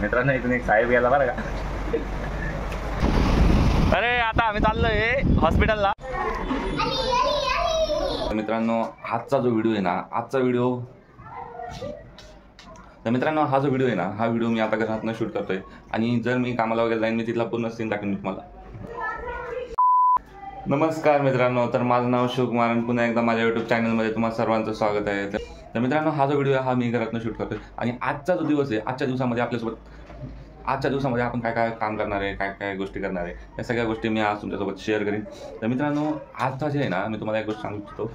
मित्रांनो इथून एक साहेब गेला बरं का. अरे आता आम्ही चाललोय हॉस्पिटलला. मित्रांनो आजचा जो व्हिडिओ आहे ना, आजचा व्हिडिओ तर मित्रांनो हा जो व्हिडिओ आहे ना, हा व्हिडिओ मी आता घरातनं शूट करतोय आणि जर मी कामाला वगैरे जाईन मी तिथला पूर्ण सीन टाकेन मी तुम्हाला. नमस्कार मित्रांनो, तर माझं नाव शिवकुमार आणि पुन्हा एकदा माझ्या यूट्यूब चॅनलमध्ये तुम्हाला सर्वांचं स्वागत आहे. तर मित्रांनो हा जो व्हिडिओ आहे हा मी घरातनं शूट करतोय आणि आजचा जो दिवस आहे, आजच्या दिवसामध्ये आपण काय काय काम करणार आहे, काय काय गोष्टी करणार आहे, या सगळ्या गोष्टी मी आज तुमच्यासोबत शेअर करीन. तर मित्रांनो आजचा जे आहे ना, मी तुम्हाला एक गोष्ट सांगू इच्छितो.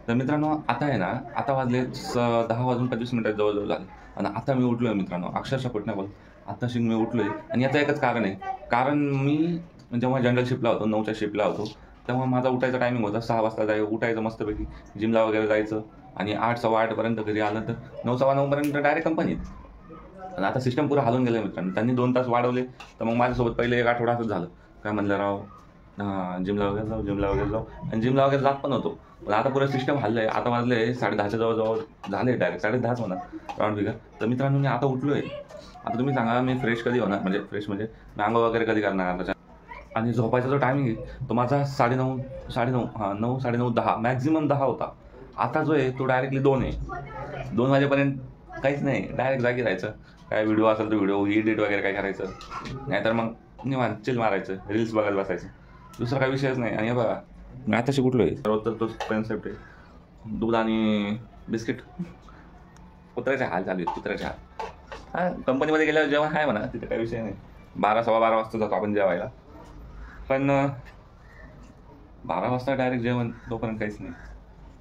तर मित्रांनो आता आहे ना, आता वाजले 10:25 जवळजवळ झाले आणि आता मी उठलो आहे मित्रांनो, अक्षरशः पटण्या बोल आत्ताशी मी उठलो आहे. आणि याचं एकच कारण आहे, कारण मी जेव्हा जनरल शिफ्टला होतो, 9च्या शिफ्टला होतो, तेव्हा माझा उठायचा टायमिंग होता 6 वाजता उठायचं मस्तपैकी, जिमला वगैरे जायचं आणि 8, सव्वा 8पर्यंत घरी आलं तर 9, सव्वा 9पर्यंत डायरेक्ट कंपनीत. आणि आता सिस्टम पुरं हलून गेलं मित्रांनो, त्यांनी 2 तास वाढवले. तर मग माझ्यासोबत पहिले एक आठवडा असंच झालं, काय म्हणलं राव जिमला वगैरे जाऊ आणि जिमला वगैरे जात पण होतो. पण आता पुरं सिस्टम हल्लं आहे. आता वाजले 10:30च्या जवळ झाले, डायरेक्ट 10:30 म्हणा राऊंड फिगर. तर मित्रांनो मी आता उठलो आहे. आता तुम्ही सांगा मी फ्रेश कधी होणार, म्हणजे फ्रेश म्हणजे मी आंघोळ वगैरे कधी करणार त्याच्या. आणि झोपायचा जो टायमिंग आहे तो माझा 9:30 9, 9:30, 10 मॅक्झिमम 10 होता. आता जो आहे तो डायरेक्टली 2 आहे. 2 वाजेपर्यंत काहीच नाही, डायरेक्ट जागी राहायचं. काय व्हिडिओ असेल तर व्हिडिओ एडिट वगैरे काय करायचं, नाहीतर मग निवांत चिल मारायचं, रील्स बघायला बसायचं, दुसरा काही विषयच नाही. आणि बघा मी आता शिकलो आहे, रोज तर तोच कन्सेप्ट आहे, दूध आणि बिस्किट. कुत्र्याचे हाल चालू आहेत, कुत्र्याचे हाल. हां कंपनीमध्ये गेल्यावर जेवण आहे म्हणा, तिथे काही विषय नाही. 12, सव्वा 12 वाजता जातो आपण जेवायला, पण 12 वाजता डायरेक्ट जेवण तोपर्यंत काहीच नाही.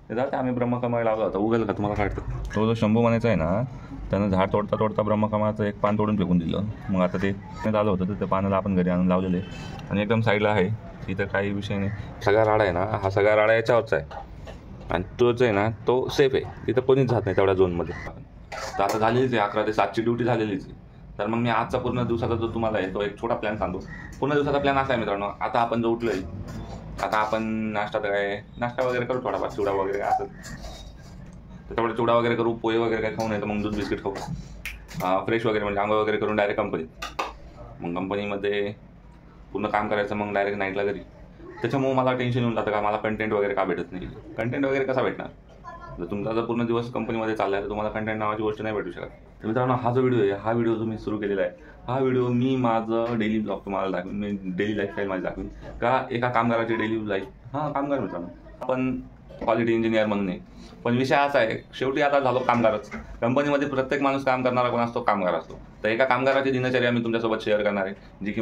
ते जाते आम्ही ब्रह्मकमळ लावला होता, उगल का तुम्हाला काढतं. तो जो शंभू म्हणायचा आहे ना, त्यानं झाड तोडता तोडता ब्रह्मकमळाचं एक पान तोडून फेकून दिलं. मग आता ते झालं होतं तर ते पानाला आपण घरी आणून लावलेलं आहे आणि एकदम साईडला आहे, इथं काही विषय नाही. सगळा राडा आहे ना, हा सगळा राडा याच्यावरचा आहे आणि तोच आहे ना तो सेफ आहे, तिथं कोणीच जात नाही तेवढ्या झोनमध्ये. तर आता झालेलीच आहे 11 ते 7ची ड्युटी झालेलीच आहे. तर मग मी आजचा पूर्ण दिवसाचा जो तुम्हाला आहे तो एक छोटा प्लॅन सांगतो. पूर्ण दिवसाचा प्लॅन असा आहे मित्रांनो, आता आपण जो उठलो आहे, आता आपण नाश्ता वगैरे करू, थोडाफार चिवडा वगैरे असं तर तेवढा चिवडा वगैरे करू, पोहे वगैरे काय खाऊ, नाही तर मग दूध बिस्किट खाऊ. फ्रेश वगैरे म्हणजे आंघोळ वगैरे करून डायरेक्ट कंपनीत. मग कंपनीमध्ये पूर्ण काम करायचं, मग डायरेक्ट नाईटला घरी. त्याच्यामुळे मला टेन्शन येऊन जातं का मला कंटेंट वगैरे का भेटत नाही. कंटेंट वगैरे कसा भेटणार जर तुमचा जर पूर्ण दिवस कंपनीमध्ये चालला आहे, तर तुम्हाला कंटेंट नावाची गोष्ट नाही भेटू शकत. तर मित्रांनो हा जो व्हिडिओ आहे, हा व्हिडिओ जो मी सुरू केलेला आहे, हा व्हिडिओ मी माझं डेली ब्लॉग तुम्हाला दाखवेन, मी डेली लाईफस्टाईल माझी दाखवेन का एका कामगाराची डेली लाईफ. हां कामगार मित्रांनो, आपण क्वालिटी इंजिनियर म्हणून नाही, पण विषय असा आहे शेवटी आता झालो कामगारच. कंपनीमध्ये प्रत्येक माणूस काम करणारा कोण असतो, कामगार असतो. तर एका कामगाराची दिनचर्या मी तुमच्यासोबत शेअर करणार आहे, जी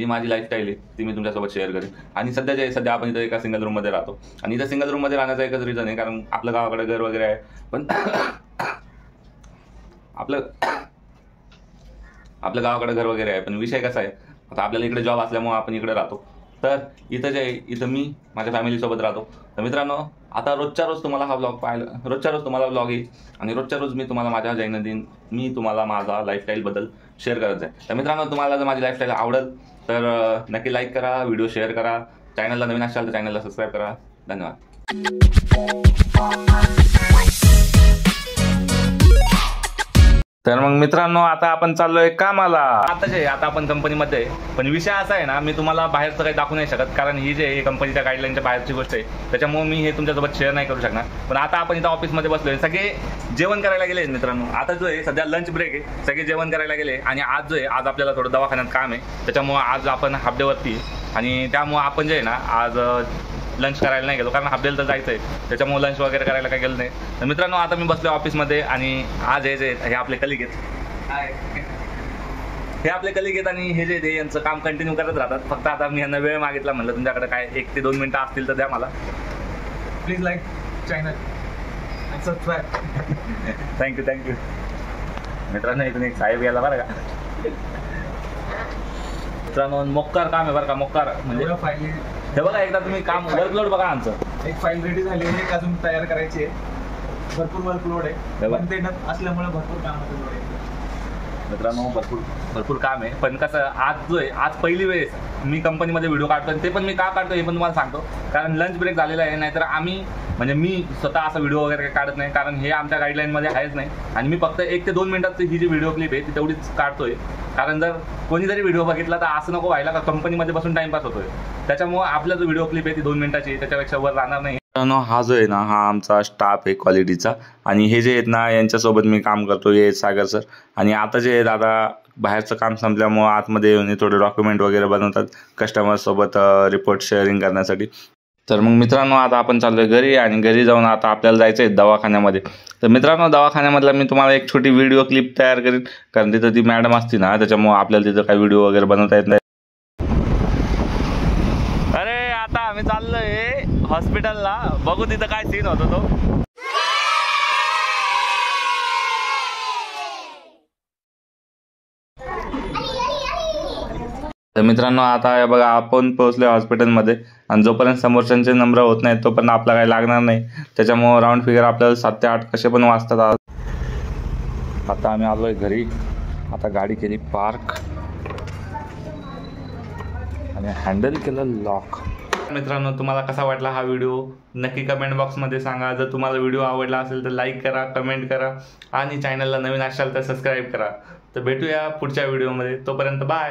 माझी लाईफस्टाईल आहे ती मी तुमच्यासोबत शेअर करेन. आणि सध्या आपण इथं एका सिंगल रूममध्ये राहतो आणि इथं सिंगल रूममध्ये राहण्याचं एकच रिझन आहे, कारण आपलं गावाकडे घर वगैरे आहे, पण आपलं गावाकडे घर वगैरे आहे, पण विषय कसा आहे आता आपल्याला इकडे जॉब असल्यामुळे आपण इकडे राहतो. तर इथं जे आहे इथं मी माझ्या फॅमिलीसोबत राहतो. तर मित्रांनो आता रोजच्या रोज तुम्हाला हा ब्लॉग रोजच्या रोज तुम्हाला ब्लॉग येईल आणि रोजच्या रोज मी तुम्हाला माझ्या दैनंदिन तुम्हाला माझा लाईफस्टाईलबद्दल शेअर करत आहे. तर मित्रांनो तुम्हाला जर माझी लाईफस्टाईल आवडेल तर नक्की लाईक करा, व्हिडिओ शेअर करा, चॅनलला नवीन असाल तर चॅनलला सबस्क्राईब करा. धन्यवाद. तर मग मित्रांनो आता आपण चाललोय कामाला. आता आपण कंपनीमध्ये आहे, पण विषय असा आहे ना, मी तुम्हाला बाहेरचं काही दाखवू नाही शकत, कारण ही जे कंपनीच्या गाईडलाईनच्या बाहेरची गोष्ट आहे, त्याच्यामुळे मी हे तुमच्यासोबत शेअर नाही करू शकणार. पण आता आपण इथं ऑफिसमध्ये बसलोय, सगळे जेवण करायला गेले मित्रांनो. आता जो आहे सध्या लंच ब्रेक आहे, सगळे जेवण करायला गेले. आणि आज जो आहे आज आपल्याला थोडं दवाखान्यात काम आहे, त्याच्यामुळं आज आपण हाफ डेवरती आणि त्यामुळं आपण जे आहे ना आज लंच करायला नाही गेलो, कारण हाफडेला तर जायचं आहे, त्याच्यामुळे लंच वगैरे करायला काही गेलं नाही. तर मित्रांनो आता मी बसलो ऑफिसमध्ये आणि आज हे आपले कलिग आहेत, हे आपले कलिग आहेत आणि हे जे यांचं काम कंटिन्यू करत राहतात. फक्त आता मी यांना वेळ मागितला, म्हणलं तुमच्याकडे काय 1 ते 2 मिनिटं असतील तर द्या मला. प्लीज लाईक चॅनल आणि सबस्क्राईब. थँक्यू. मित्रांनो इथून एक साहेब गेला बरं का. मित्रांनो मोक्कार काम आहे बरं का, मोक्कार म्हणजे फाईल. हे बघा एकदा तुम्ही काम वर्कलोड बघा आमचं. एक फाईल रेडी झाली आहे, एक अजून तयार करायची आहे. भरपूर वर्कलोड आहे, पण ते असल्यामुळे भरपूर काम आहे मित्रांनो. भरपूर काम आहे, पण कसं आज पहिली वेळेस मी कंपनीमध्ये व्हिडिओ काढतो. ते पण मी का काढतो हे पण तुम्हाला सांगतो, कारण लंच ब्रेक झालेला आहे. नाहीतर आम्ही म्हणजे मी स्वतः असा व्हिडिओ वगैरे काही काढत नाही, कारण हे आमच्या गाईडलाईनमध्ये आहेच नाही. आणि मी फक्त 1 ते 2 मिनिटाची ही जी व्हिडिओ क्लिप आहे ती तेवढीच काढतोय, कारण जर कोणी जरी व्हिडिओ बघितला तर असं नको व्हायला का कंपनीमध्ये बसून टाइमपास होतोय. त्याच्यामुळे आपला जो व्हिडिओ क्लिप आहे ती 2 मिनिटाची, त्याच्यापेक्षा वर राहणार नाही. हा जो आहे ना, हा आमचा स्टाफ आहे क्वालिटीचा. आणि हे जे आहेत ना, यांच्यासोबत मी काम करतो, हे सागर सर. आणि आता जे दादा बाहेरचं काम संपल्यामुळं आतमध्ये येऊन थोडे डॉक्युमेंट वगैरे बनवतात कस्टमरसोबत रिपोर्ट शेअरिंग करण्यासाठी. तर मग मित्रांनो, आता आपण चाललोय घरी, आणि घरी जाऊन आता आपल्याला जायचं आहे दवाखान्यामध्ये. तर मित्रांनो, दवाखान्यामधला मी तुम्हाला एक छोटी व्हिडिओ क्लिप तयार करीन, कारण तिथं ती मॅडम असते ना, त्याच्यामुळं आपल्याला तिथं काही व्हिडिओ वगैरे बनवता येत नाही. अरे आता आम्ही चाललोय हॉस्पिटलला, बघू तिथं काय सीन होतो तो. तर मित्रांनो, आता हे बघा आपण पोहोचलोय हॉस्पिटलमध्ये, आणि जोपर्यंत समोरच्यांचे नंबर होत नाहीत तोपर्यंत आपला काही लागणार नाही. त्याच्यामुळं राऊंड फिगर आपल्याला 7 ते 8 कसे पण वाजतात. आता आम्ही आलोय घरी. आता गाडी केली पार्क आणि हँडल केलं लॉक. मित्रांनो, तुम्हाला कसा वाटला हा व्हिडिओ नक्की कमेंट बॉक्समध्ये सांगा. जर तुम्हाला व्हिडिओ आवडला असेल तर लाईक करा, कमेंट करा, आणि चॅनलला नवीन असाल तर सबस्क्राईब करा. तर भेटूया पुढच्या व्हिडिओमध्ये. तोपर्यंत बाय.